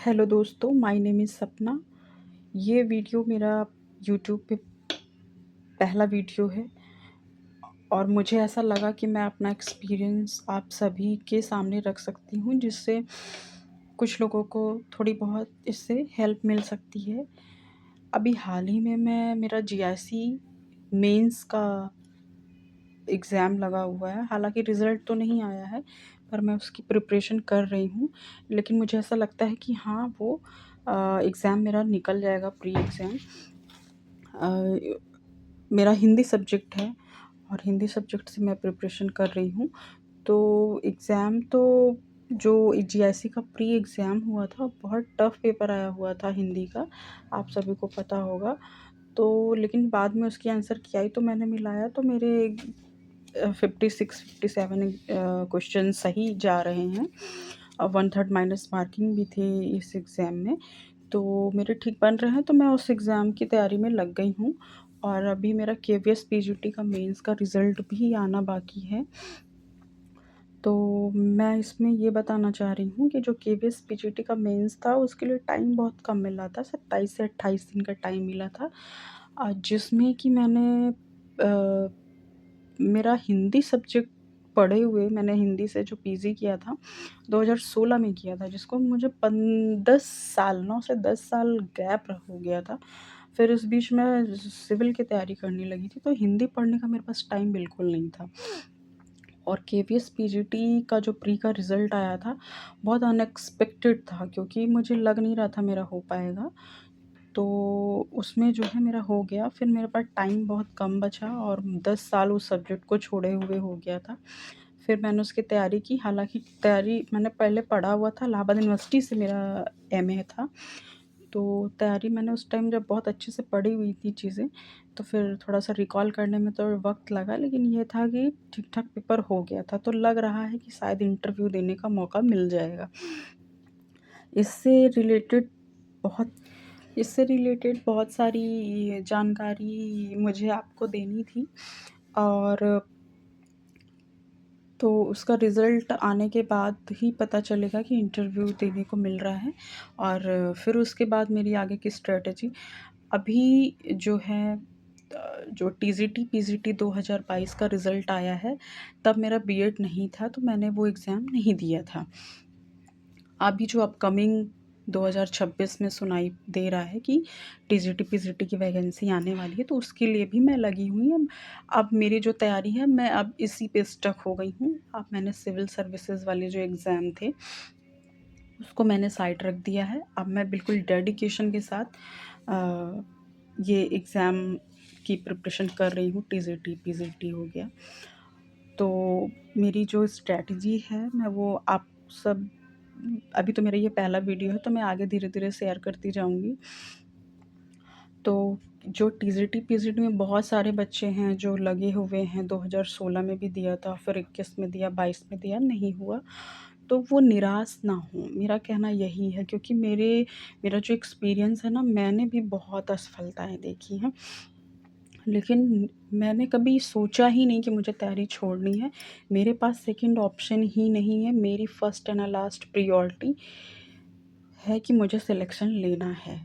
Hello दोस्तों, my name is सपना। ये वीडियो मेरा यूट्यूब पे पहला वीडियो है और मुझे ऐसा लगा कि मैं अपना एक्सपीरियंस आप सभी के सामने रख सकती हूँ, जिससे कुछ लोगों को थोड़ी बहुत इससे हेल्प मिल सकती है। अभी हाल ही में मेरा जीआईसी मेंस का एग्ज़ाम लगा हुआ है। हालाँकि रिज़ल्ट तो नहीं आया है, पर मैं उसकी प्रिपरेशन कर रही हूँ। लेकिन मुझे ऐसा लगता है कि हाँ, वो एग्ज़ाम मेरा निकल जाएगा, प्री एग्ज़ाम। मेरा हिंदी सब्जेक्ट है और हिंदी सब्जेक्ट से मैं प्रिपरेशन कर रही हूँ। तो एग्ज़ाम तो जो जीआईसी का प्री एग्ज़ाम हुआ था, बहुत टफ़ पेपर आया हुआ था हिंदी का, आप सभी को पता होगा। तो लेकिन बाद में उसकी आंसर की आई तो मैंने मिलाया तो मेरे 56-57 क्वेश्चन सही जा रहे हैं। 1/3 माइनस मार्किंग भी थे इस एग्ज़ाम में, तो मेरे ठीक बन रहे हैं, तो मैं उस एग्ज़ाम की तैयारी में लग गई हूँ और अभी मेरा केवीएस पीजीटी का मेंस का रिज़ल्ट भी आना बाकी है। तो मैं इसमें ये बताना चाह रही हूँ कि जो केवीएस पीजीटी का मेंस था, उसके लिए टाइम बहुत कम मिला था, 27 से 28 दिन का टाइम मिला था। जिसमें कि मेरा हिंदी सब्जेक्ट पढ़े हुए मैंने हिंदी से जो पीजी किया था, 2016 में किया था, जिसको मुझे 10 साल 9 से 10 साल गैप हो गया था। फिर उस बीच में सिविल की तैयारी करने लगी थी, तो हिंदी पढ़ने का मेरे पास टाइम बिल्कुल नहीं था। और केवीएस पीजीटी का जो प्री का रिज़ल्ट आया था, बहुत अनएक्सपेक्टेड था, क्योंकि मुझे लग नहीं रहा था मेरा हो पाएगा। तो उसमें जो है मेरा हो गया, फिर मेरे पास टाइम बहुत कम बचा और 10 साल उस सब्जेक्ट को छोड़े हुए हो गया था। फिर मैंने उसकी तैयारी की, हालाँकि तैयारी मैंने पहले पढ़ा हुआ था, इलाहाबाद यूनिवर्सिटी से मेरा एमए था। तो तैयारी मैंने उस टाइम जब बहुत अच्छे से पढ़ी हुई थी चीज़ें, तो फिर थोड़ा-सा रिकॉल करने में तो वक़्त लगा, लेकिन ये था कि ठीक-ठाक पेपर हो गया था, तो लग रहा है कि शायद इंटरव्यू देने का मौका मिल जाएगा। इससे रिलेटेड बहुत इससे रिलेटेड बहुत सारी जानकारी मुझे आपको देनी थी और तो उसका रिज़ल्ट आने के बाद ही पता चलेगा कि इंटरव्यू देने को मिल रहा है और फिर उसके बाद मेरी आगे की स्ट्रैटेजी। अभी जो है जो टीजीटी पीजीटी 2022 का रिज़ल्ट आया है, तब मेरा बीएड नहीं था, तो मैंने वो एग्ज़ाम नहीं दिया था। अभी जो अपकमिंग 2026 में सुनाई दे रहा है कि टीजीटी पीजीटी की वैकेंसी आने वाली है, तो उसके लिए भी मैं लगी हुई हूँ। अब मेरी जो तैयारी है, मैं अब इसी पे स्टक हो गई हूँ। अब मैंने सिविल सर्विसेज़ वाले जो एग्ज़ाम थे, उसको मैंने साइड रख दिया है। अब मैं बिल्कुल डेडिकेशन के साथ ये एग्ज़ाम की प्रिपरेशन कर रही हूँ, टीजीटी पीजीटी हो गया। तो मेरी जो स्ट्रैटेजी है, मैं वो आप सब अभी तो मेरा ये पहला वीडियो है, तो मैं आगे धीरे-धीरे शेयर करती जाऊँगी। तो जो टीजीटी पीजीटी में बहुत सारे बच्चे हैं जो लगे हुए हैं, 2016 में भी दिया था, फिर 21 में दिया, 22 में दिया, नहीं हुआ, तो वो निराश ना हों, मेरा कहना यही है, क्योंकि मेरा जो एक्सपीरियंस है ना, मैंने भी बहुत असफलताएँ देखी हैं। लेकिन मैंने कभी सोचा ही नहीं कि मुझे तैयारी छोड़नी है। मेरे पास सेकंड ऑप्शन ही नहीं है, मेरी फर्स्ट एंड लास्ट प्रायोरिटी है कि मुझे सिलेक्शन लेना है।